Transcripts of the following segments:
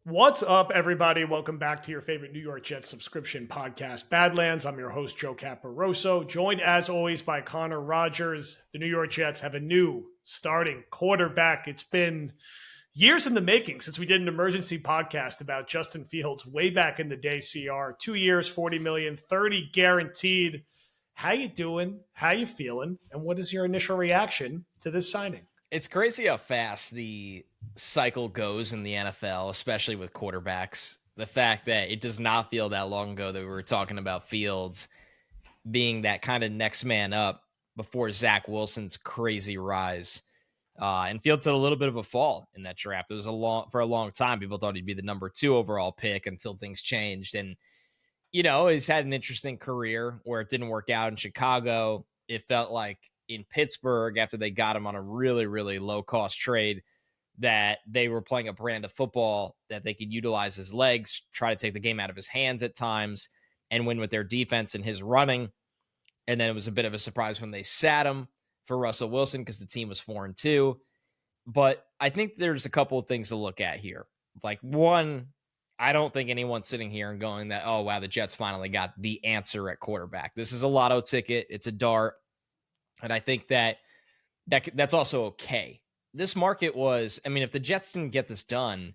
What's up, everybody? Welcome back to your favorite New York Jets subscription podcast, Badlands. I'm your host, Joe Caporoso, joined as always by Connor Rogers. The New York Jets have a new starting quarterback. It's been years in the making since we did an emergency podcast about Justin Fields way back in the day, CR. 2 years, 40 million, 30 guaranteed. How you doing? How you feeling? And what is your initial reaction to this signing? It's crazy how fast the cycle goes in the NFL, especially with quarterbacks. The fact that it does not feel that long ago that we were talking about Fields being that kind of next man up before Zach Wilson's crazy rise. And Fields had a little bit of a fall in that draft. It was for a long time. People thought he'd be the number 2 overall pick until things changed. And, he's had an interesting career where it didn't work out in Chicago. It felt like in Pittsburgh, after they got him on a really, really low cost trade, that they were playing a brand of football that they could utilize his legs, try to take the game out of his hands at times, and win with their defense and his running. And then it was a bit of a surprise when they sat him for Russell Wilson because the team was 4-2. But I think there's a couple of things to look at here. Like, one, I don't think anyone's sitting here and going that, oh, wow, the Jets finally got the answer at quarterback. This is a lotto ticket. It's a dart. And I think that's also okay. This market was, if the Jets didn't get this done,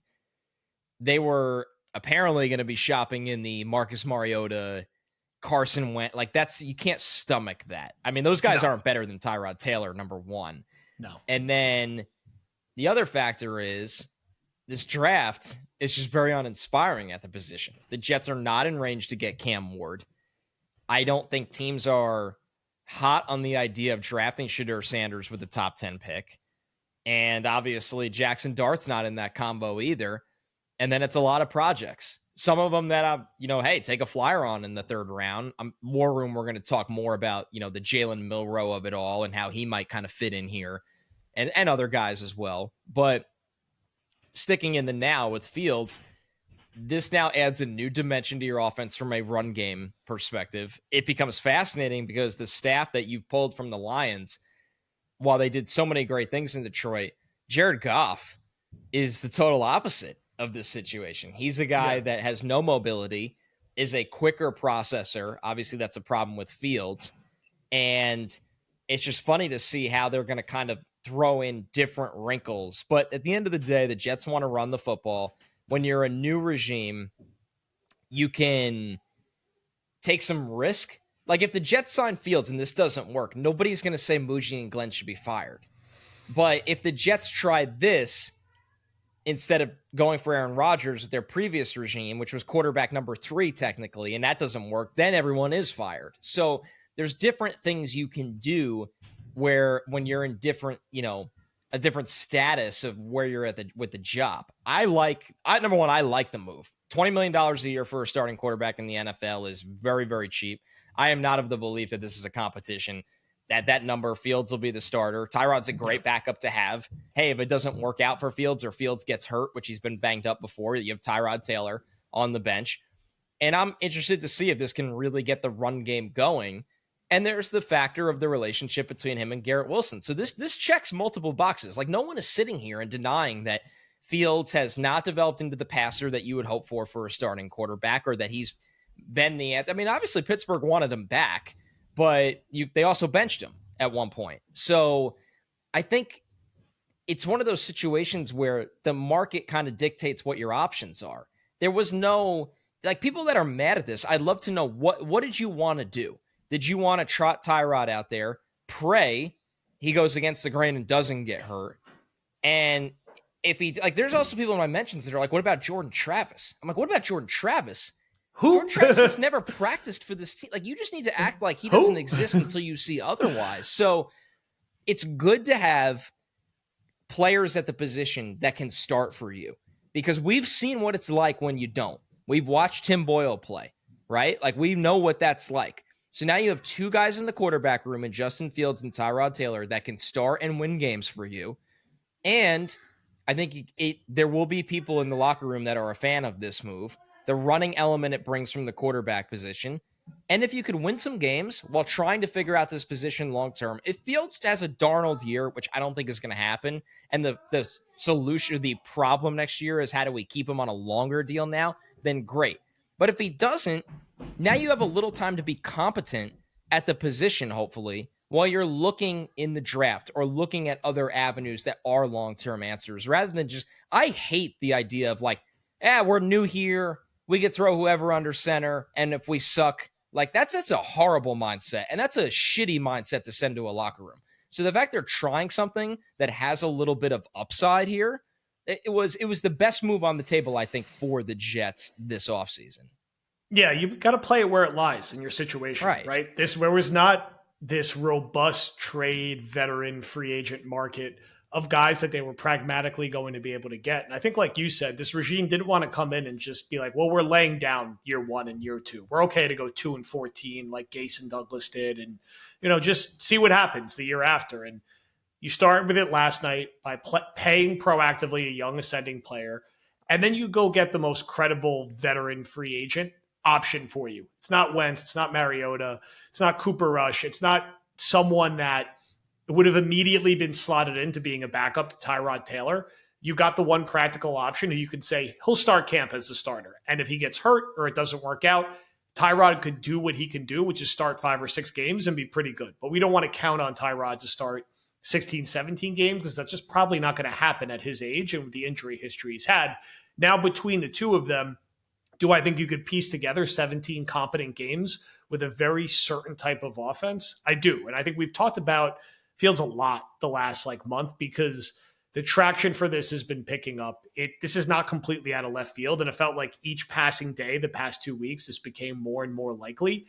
they were apparently going to be shopping in the Marcus Mariota, Carson Wentz. Like, you can't stomach that. Those guys aren't better than Tyrod Taylor, number one. No. And then the other factor is this draft is just very uninspiring at the position. The Jets are not in range to get Cam Ward. I don't think teams are hot on the idea of drafting Shedeur Sanders with the top 10 pick. And obviously Jackson Dart's not in that combo either. And then it's a lot of projects. Some of them that hey, take a flyer on in the third round. War Room, we're going to talk more about, the Jalen Milroe of it all and how he might kind of fit in here and other guys as well. But sticking in the now with Fields, this now adds a new dimension to your offense from a run game perspective. It becomes fascinating because the staff that you've pulled from the Lions, while they did so many great things in Detroit, Jared Goff is the total opposite of this situation. He's a guy that has no mobility, is a quicker processor. Obviously, that's a problem with Fields. And it's just funny to see how they're going to kind of throw in different wrinkles. But at the end of the day, the Jets want to run the football. When you're a new regime, you can take some risk. Like, if the Jets sign Fields and this doesn't work, nobody's going to say Muji and Glenn should be fired. But if the Jets tried this instead of going for Aaron Rodgers with their previous regime, which was quarterback number 3 technically, and that doesn't work, then everyone is fired. So there's different things you can do where when you're in different, a different status of where you're at with the job. Number one, I like the move. $20 million a year for a starting quarterback in the NFL is very, very cheap. I am not of the belief that this is a competition. That number, Fields will be the starter. Tyrod's a great backup to have. Hey, if it doesn't work out for Fields or Fields gets hurt, which he's been banged up before, you have Tyrod Taylor on the bench. And I'm interested to see if this can really get the run game going. And there's the factor of the relationship between him and Garrett Wilson. So this checks multiple boxes. Like, no one is sitting here and denying that Fields has not developed into the passer that you would hope for a starting quarterback, or that he's been the answer. Obviously Pittsburgh wanted him back, but they also benched him at one point. So I think it's one of those situations where the market kind of dictates what your options are. There was no, like, people that are mad at this, I'd love to know, what did you want to do? Did you want to trot Tyrod out there, pray he goes against the grain and doesn't get hurt? And if there's also people in my mentions that are like, what about Jordan Travis? I'm like, what about Jordan Travis? Who? Jordan Travis has never practiced for this team. Like, you just need to act like he doesn't exist until you see otherwise. So it's good to have players at the position that can start for you, because we've seen what it's like when you don't. We've watched Tim Boyle play, right? Like, we know what that's like. So now you have 2 guys in the quarterback room in Justin Fields and Tyrod Taylor that can start and win games for you. And I think there will be people in the locker room that are a fan of this move. The running element it brings from the quarterback position. And if you could win some games while trying to figure out this position long term, if Fields has a Darnold year, which I don't think is going to happen, and the solution, the problem next year is how do we keep him on a longer deal now, then great. But if he doesn't, now you have a little time to be competent at the position, hopefully, while you're looking in the draft or looking at other avenues that are long term answers rather than just. I hate the idea of like, we're new here. We could throw whoever under center. And if we suck, like that's a horrible mindset. And that's a shitty mindset to send to a locker room. So the fact they're trying something that has a little bit of upside here, it was the best move on the table, I think, for the Jets this offseason. Yeah, you got to play it where it lies in your situation, right? There was not this robust trade veteran free agent market of guys that they were pragmatically going to be able to get. And I think, like you said, this regime didn't want to come in and just be like, well, we're laying down year 1 and year 2. We're okay to go 2-14 like Gase and Douglas did. And, just see what happens the year after. And you start with it last night by paying proactively a young ascending player. And then you go get the most credible veteran free agent option for you. It's not Wentz. It's not Mariota. It's not Cooper Rush. It's not someone that would have immediately been slotted into being a backup to Tyrod Taylor. You got the one practical option who you can say he'll start camp as the starter. And if he gets hurt or it doesn't work out, Tyrod could do what he can do, which is start 5 or 6 games and be pretty good. But we don't want to count on Tyrod to start 16, 17 games because that's just probably not going to happen at his age and with the injury history he's had. Now, between the two of them, do I think you could piece together 17 competent games with a very certain type of offense? I do. And I think we've talked about Fields a lot the last month because the traction for this has been picking up. This is not completely out of left field. And it felt like each passing day, the past 2 weeks, this became more and more likely.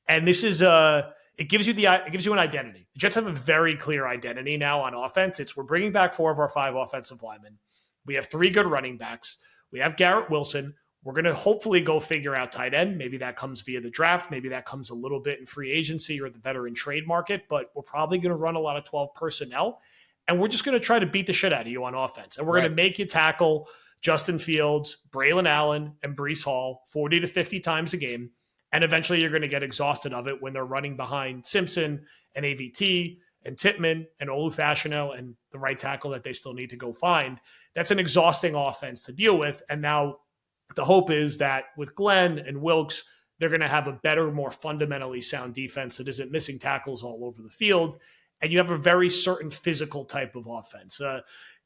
And this is it gives you an identity. The Jets have a very clear identity now on offense. We're bringing back 4 of our 5 offensive linemen. We have 3 good running backs. We have Garrett Wilson. We're going to hopefully go figure out tight end. Maybe that comes via the draft. Maybe that comes a little bit in free agency or the veteran trade market, but we're probably going to run a lot of 12 personnel. And we're just going to try to beat the shit out of you on offense. And we're going to make you tackle Justin Fields, Braylon Allen, and Breece Hall 40 to 50 times a game. And eventually you're going to get exhausted of it when they're running behind Simpson and AVT and Tippmann and Olu-Fashanu and the right tackle that they still need to go find. That's an exhausting offense to deal with. And now the hope is that with Glenn and Wilkes, they're going to have a better, more fundamentally sound defense that isn't missing tackles all over the field. And you have a very certain physical type of offense.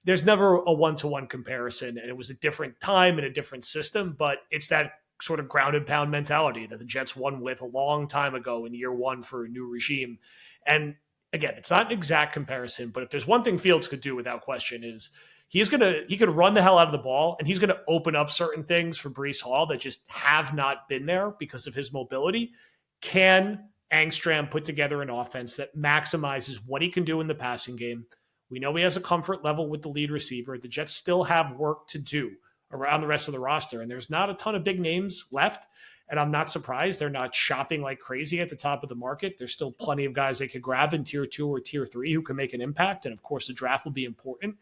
There's never a one-to-one comparison, and it was a different time and a different system, but it's that sort of ground and pound mentality that the Jets won with a long time ago in year 1 for a new regime. And again, it's not an exact comparison, but if there's one thing Fields could do without question is he could run the hell out of the ball, and he's going to open up certain things for Breece Hall that just have not been there because of his mobility. Can Angstrom put together an offense that maximizes what he can do in the passing game? We know he has a comfort level with the lead receiver. The Jets still have work to do around the rest of the roster, and there's not a ton of big names left. And I'm not surprised they're not shopping like crazy at the top of the market. There's still plenty of guys they could grab in tier 2 or tier 3 who can make an impact. And of course, the draft will be important.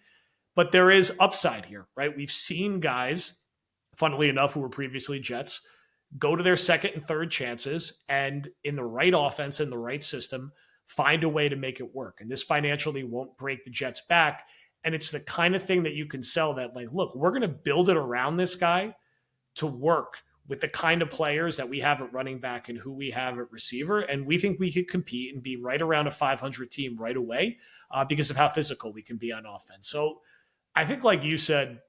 But there is upside here, right? We've seen guys, funnily enough, who were previously Jets, go to their second and third chances and in the right offense and the right system, find a way to make it work. And this financially won't break the Jets back. And it's the kind of thing that you can sell that, look, we're going to build it around this guy to work with the kind of players that we have at running back and who we have at receiver. And we think we could compete and be right around a 500 team right away because of how physical we can be on offense. So I think, like you said,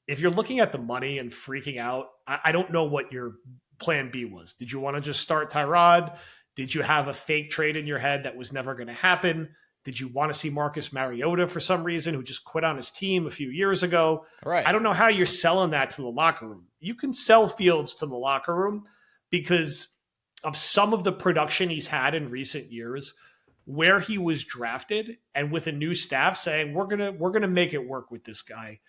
if you're looking at the money and freaking out, I don't know what your plan B was. Did you want to just start Tyrod? Did you have a fake trade in your head that was never going to happen? Did you want to see Marcus Mariota for some reason, who just quit on his team a few years ago? Right. I don't know how you're selling that to the locker room. You can sell Fields to the locker room because of some of the production he's had in recent years, where he was drafted, and with a new staff saying we're gonna make it work with this guy.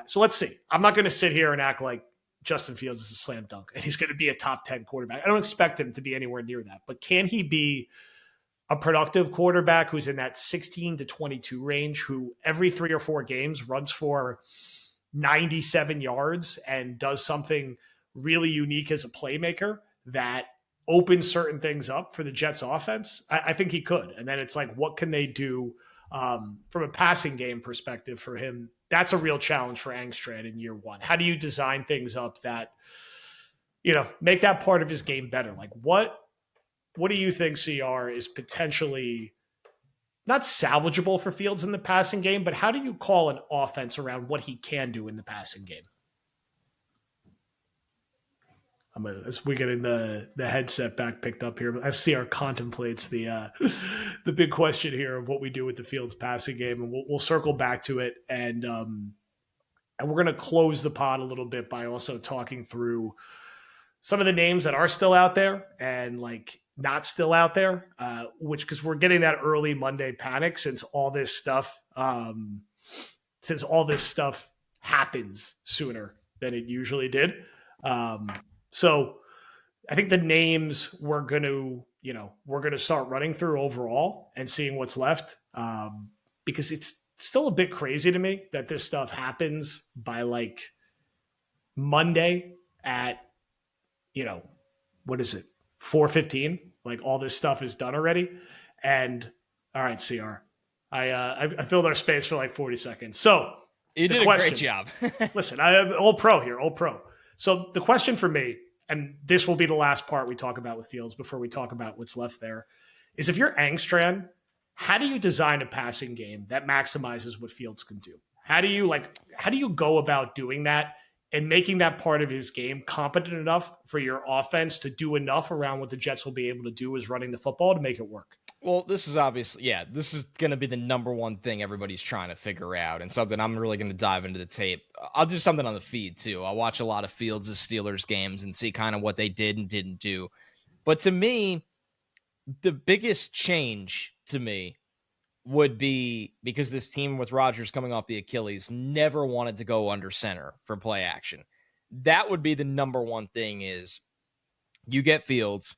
So let's see. I'm not going to sit here and act like Justin Fields is a slam dunk and he's going to be a top 10 quarterback. I don't expect him to be anywhere near that, but can he be a productive quarterback who's in that 16 to 22 range, who every 3 or 4 games runs for 97 yards and does something really unique as a playmaker that open certain things up for the Jets offense? I think he could. And then it's like, what can they do from a passing game perspective for him? That's a real challenge for Angstrand in year one. How do you design things up that, make that part of his game better? Like what do you think, CR, is potentially not salvageable for Fields in the passing game, but how do you call an offense around what he can do in the passing game? As we get in the headset back picked up here, as CR contemplates the big question here of what we do with the Fields passing game, and we'll circle back to it, and we're going to close the pod a little bit by also talking through some of the names that are still out there and like not still out there, because we're getting that early Monday panic since all this stuff happens sooner than it usually did. So I think the names we're going to start running through overall and seeing what's left, because it's still a bit crazy to me that this stuff happens by like Monday at, what is it? 4:15. Like all this stuff is done already. And all right, CR, I filled our space for like 40 seconds. So you did a great job. Listen, I have all pro here, all pro. So the question for me, and this will be the last part we talk about with Fields before we talk about what's left there, is if you're Angstrand, how do you design a passing game that maximizes what Fields can do? How do you go about doing that and making that part of his game competent enough for your offense to do enough around what the Jets will be able to do is running the football to make it work? Well, this is obviously, this is going to be the number one thing everybody's trying to figure out, and something I'm really going to dive into the tape. I'll do something on the feed, too. I'll watch a lot of Fields' Steelers games and see kind of what they did and didn't do. But to me, the biggest change to me would be because this team with Rodgers coming off the Achilles never wanted to go under center for play action. That would be the number one thing is you get Fields,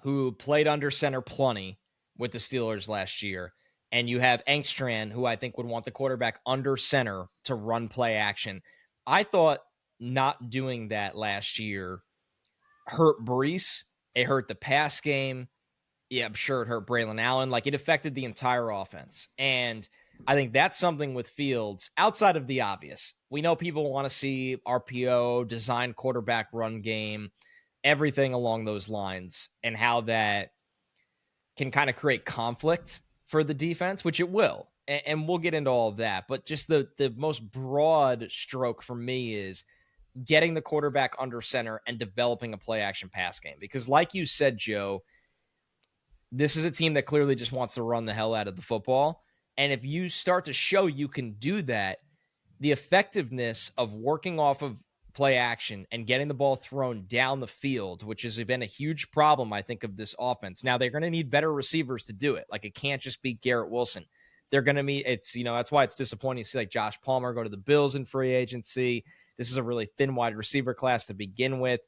who played under center plenty with the Steelers last year, and you have Angstrand, who I think would want the quarterback under center to run play action. I thought not doing that last year hurt Brees. It hurt the pass game. Yeah, I'm sure it hurt Braylon Allen. Like, it affected the entire offense. And I think that's something with Fields outside of the obvious. We know people want to see RPO, design quarterback run game, everything along those lines, and how that can kind of create conflict for the defense, which it will. And we'll get into all of that. But just the most broad stroke for me is getting the quarterback under center and developing a play action pass game. Because like you said, Joe, this is a team that clearly just wants to run the hell out of the football. And if you start to show you can do that, the effectiveness of working off of play action and getting the ball thrown down the field, which has been a huge problem, I think, of this offense. Now, they're going to need better receivers to do it. Like, it can't just be Garrett Wilson. They're going to meet, that's why it's disappointing to see like Josh Palmer go to the Bills in free agency. This is a really thin wide receiver class to begin with.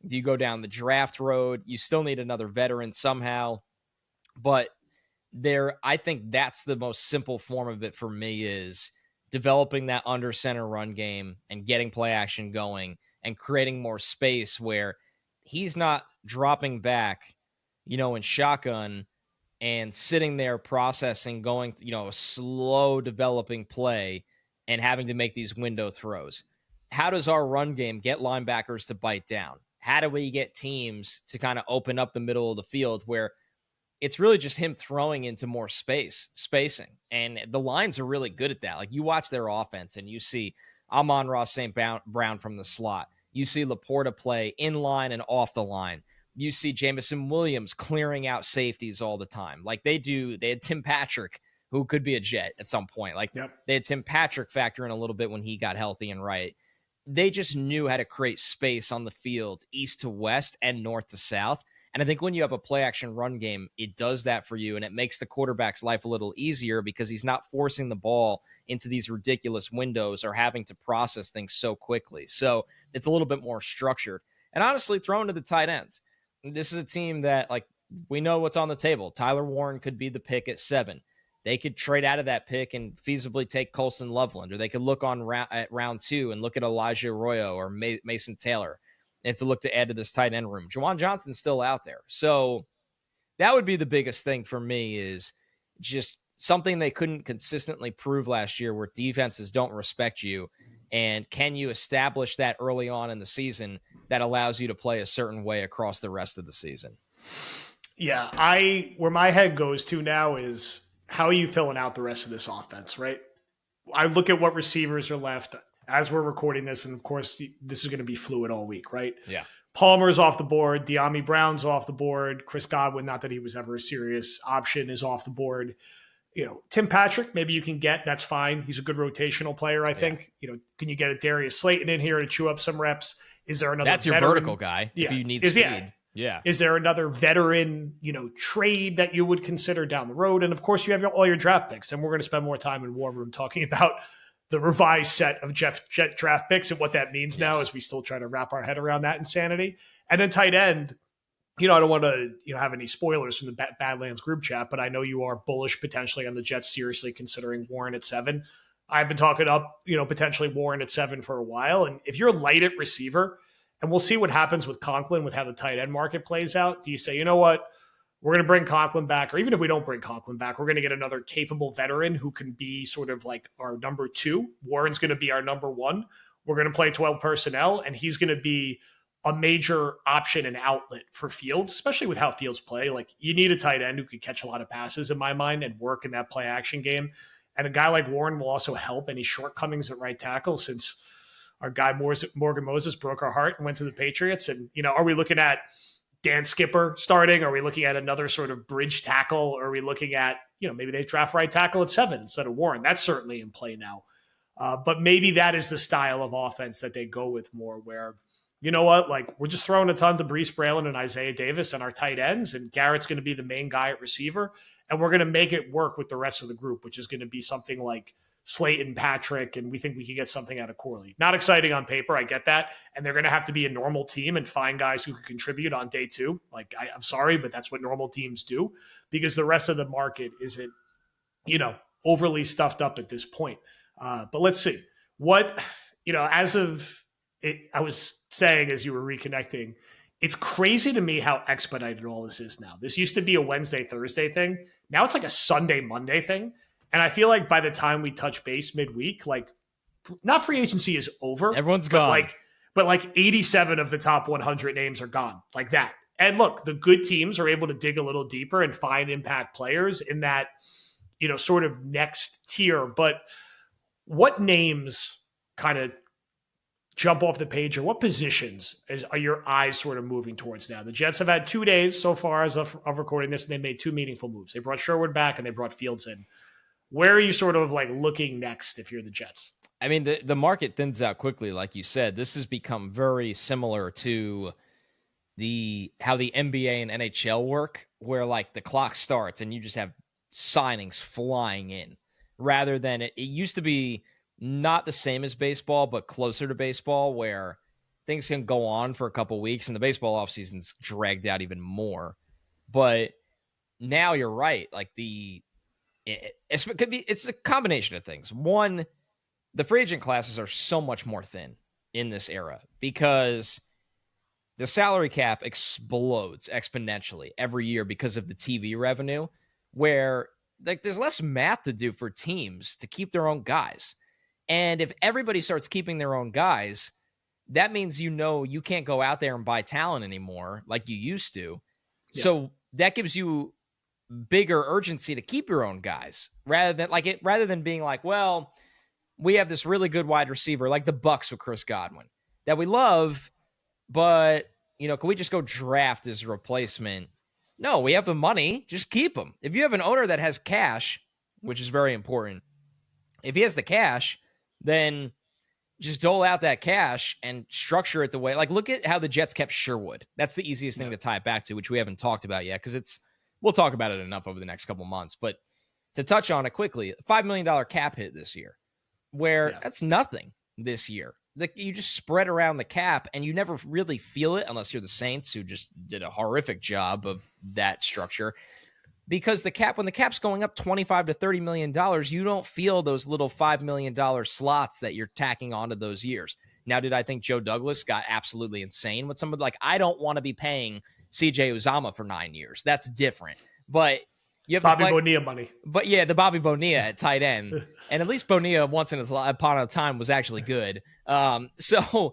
Do you go down the draft road? You still need another veteran somehow. But I think that's the most simple form of it for me is developing that under center run game and getting play action going and creating more space where he's not dropping back, in shotgun and sitting there processing, going, a slow developing play and having to make these window throws. How does our run game get linebackers to bite down? How do we get teams to kind of open up the middle of the field where it's really just him throwing into more spacing. And the lines are really good at that. Like, you watch their offense and you see Amon-Ra St. Brown from the slot. You see Laporta play in line and off the line. You see Jameson Williams clearing out safeties all the time. Like they had Tim Patrick, who could be a Jet at some point. Like, They had Tim Patrick factor in a little bit when he got healthy and right. They just knew how to create space on the field, east to west and north to south. And I think when you have a play action run game, it does that for you, and it makes the quarterback's life a little easier because he's not forcing the ball into these ridiculous windows or having to process things so quickly. So it's a little bit more structured. And honestly, thrown to the tight ends. This is a team that, like, we know what's on the table. Tyler Warren could be the pick at 7. They could trade out of that pick and feasibly take Colston Loveland, or they could look at round 2 and look at Elijah Arroyo or Mason Taylor. and to look to add to this tight end room. Juwan Johnson's still out there. So that would be the biggest thing for me, is just something they couldn't consistently prove last year, where defenses don't respect you. And can you establish that early on in the season that allows you to play a certain way across the rest of the season? Yeah, where my head goes to now is, how are you filling out the rest of this offense, right? I look at what receivers are left as we're recording this, and of course, this is going to be fluid all week, right? Yeah. Palmer's off the board. De'Ami Brown's off the board. Chris Godwin, not that he was ever a serious option, is off the board. Tim Patrick, maybe you can get. That's fine. He's a good rotational player, I think. Can you get a Darius Slayton in here to chew up some reps? Is there another That's your veteran vertical guy if you need speed. Yeah. Is there another veteran, trade that you would consider down the road? And of course, you have all your draft picks, and we're going to spend more time in War Room talking about the revised set of Jet draft picks and what that means now, as we still try to wrap our head around that insanity. And then tight end, I don't want to have any spoilers from the Badlands group chat, but I know you are bullish potentially on the Jets seriously considering Warren at 7. I've been talking up, potentially Warren at 7 for a while. And if you're light at receiver, and we'll see what happens with Conklin, with how the tight end market plays out, do you say, you know what, we're going to bring Conklin back, or even if we don't bring Conklin back, we're going to get another capable veteran who can be sort of like our number 2. Warren's going to be our number 1. We're going to play 12 personnel, and he's going to be a major option and outlet for Fields, especially with how Fields play. Like, you need a tight end who can catch a lot of passes in my mind and work in that play action game. And a guy like Warren will also help any shortcomings at right tackle, since our guy Morgan Moses broke our heart and went to the Patriots. And, are we looking at Dan Skipper starting? Are we looking at another sort of bridge tackle? Or are we looking at, maybe they draft right tackle at 7 instead of Warren? That's certainly in play now. But maybe that is the style of offense that they go with more, where, you know what, like, we're just throwing a ton to Breece Braylon and Isaiah Davis and our tight ends, and Garrett's going to be the main guy at receiver, and we're going to make it work with the rest of the group, which is going to be something like Slayton, Patrick, and we think we can get something out of Corley. Not exciting on paper, I get that, and they're going to have to be a normal team and find guys who can contribute on day 2. Like, I'm sorry, but that's what normal teams do, because the rest of the market isn't, overly stuffed up at this point. But let's see. What, as of it, I was saying as you were reconnecting, it's crazy to me how expedited all this is now. This used to be a Wednesday, Thursday thing. Now it's like a Sunday, Monday thing. And I feel like by the time we touch base midweek, like, not free agency is over. Everyone's gone. But like 87 of the top 100 names are gone, like that. And look, the good teams are able to dig a little deeper and find impact players in that, sort of next tier. But what names kind of jump off the page, or what positions are your eyes sort of moving towards now? The Jets have had 2 days so far as of recording this, and they made 2 meaningful moves. They brought Sherwood back and they brought Fields in. Where are you sort of like looking next if you're the Jets? I mean, the market thins out quickly, like you said. This has become very similar to how the NBA and NHL work, where like the clock starts and you just have signings flying in, rather than it used to be not the same as baseball, but closer to baseball, where things can go on for a couple weeks and the baseball offseason's dragged out even more. But now you're right. Like it's a combination of things. One, the free agent classes are so much more thin in this era because the salary cap explodes exponentially every year because of the TV revenue, where like there's less math to do for teams to keep their own guys. And if everybody starts keeping their own guys, that means you can't go out there and buy talent anymore like you used to. Yeah. So that gives you bigger urgency to keep your own guys rather than being like, well, we have this really good wide receiver like the Bucks with Chris Godwin that we love, but can we just go draft his replacement? No, we have the money, just keep him. If you have an owner that has cash, which is very important, if he has the cash, then just dole out that cash and structure it the way, like, look at how the Jets kept Sherwood. That's the easiest thing to tie it back to, which we haven't talked about yet, because we'll talk about it enough over the next couple months. But to touch on it quickly, $5 million cap hit this year, where that's nothing this year. You just spread around the cap and you never really feel it unless you're the Saints, who just did a horrific job of that structure. Because when the cap's going up $25 to $30 million, you don't feel those little $5 million slots that you're tacking onto those years. Now, did I think Joe Douglas got absolutely insane with somebody? Like, I don't want to be paying CJ Uzama for 9 years. That's different. But you have Bobby Bonilla money. But yeah, the Bobby Bonilla at tight end. And at least Bonilla once upon a time was actually good. So